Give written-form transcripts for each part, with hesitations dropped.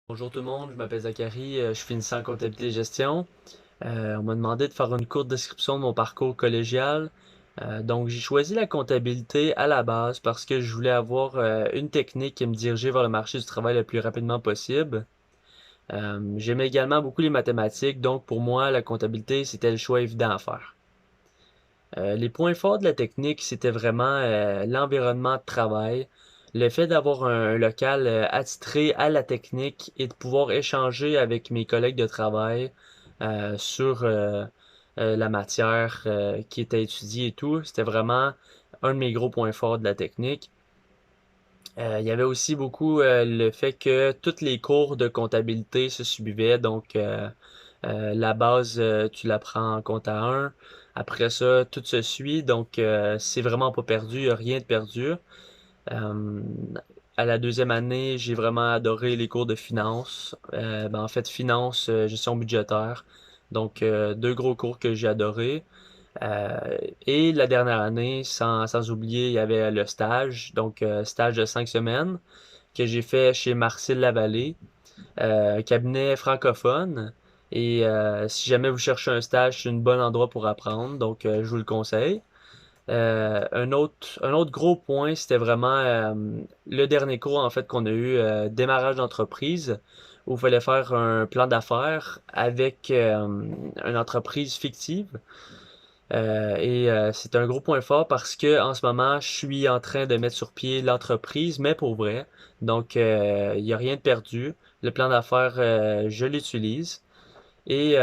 Bonjour tout le monde, je m'appelle Zachary, je suis finissant en comptabilité et gestion. On m'a demandé de faire une courte description de mon parcours collégial. Donc j'ai choisi la comptabilité à la base parce que je voulais avoir une technique qui me dirigeait vers le marché du travail le plus rapidement possible. J'aimais également beaucoup les mathématiques, donc pour moi la comptabilité c'était le choix évident à faire. Les points forts de la technique, c'était vraiment l'environnement de travail, le fait d'avoir un local attitré à la technique et de pouvoir échanger avec mes collègues de travail sur la matière qui était étudiée et tout. C'était vraiment un de mes gros points forts de la technique. Il y avait aussi beaucoup le fait que tous les cours de comptabilité se suivaient, donc la base, tu l'apprends en compte à 1. Après ça, tout se suit, donc c'est vraiment pas perdu, il n'y a rien de perdu. Euh, à la deuxième année, j'ai vraiment adoré les cours de finance. En fait, finance, gestion budgétaire. Donc, deux gros cours que j'ai adorés. Euh, et la dernière année, sans oublier, il y avait le stage, donc stage de 5 semaines que j'ai fait chez Marcel Lavallée, cabinet francophone. Et si jamais vous cherchez un stage, c'est un bon endroit pour apprendre, donc je vous le conseille. Un autre gros point, c'était vraiment le dernier cours en fait qu'on a eu, démarrage d'entreprise, où il fallait faire un plan d'affaires avec une entreprise fictive. C'est un gros point fort parce que en ce moment, je suis en train de mettre sur pied l'entreprise, mais pour vrai. Donc, il n'y a rien de perdu. Le plan d'affaires, je l'utilise. Et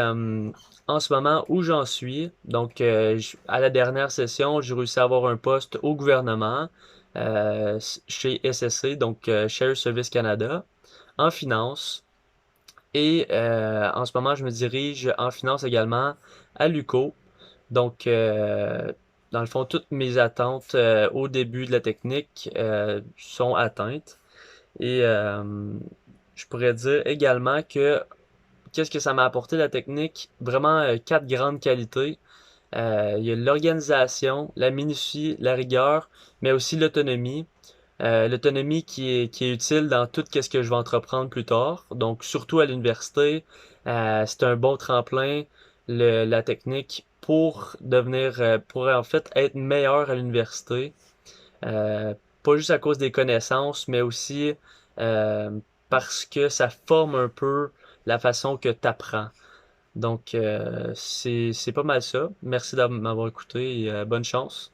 en ce moment, où j'en suis, donc à la dernière session, j'ai réussi à avoir un poste au gouvernement chez SSC, donc Share Service Canada, en finance. Et en ce moment, je me dirige en finance également à l'UCO. Donc, dans le fond, toutes mes attentes au début de la technique sont atteintes. Et je pourrais dire également que qu'est-ce que ça m'a apporté la technique? Vraiment quatre grandes qualités. Il y a l'organisation, la minutie, la rigueur, mais aussi l'autonomie. L'autonomie qui est utile dans tout ce que je vais entreprendre plus tard. Donc, surtout à l'université, c'est un bon tremplin, la technique, pour en fait être meilleur à l'université. Euh, Pas juste à cause des connaissances, mais aussi euh, parce que ça forme un peu la façon que tu apprends. Donc, c'est pas mal ça. Merci de m'avoir écouté et bonne chance.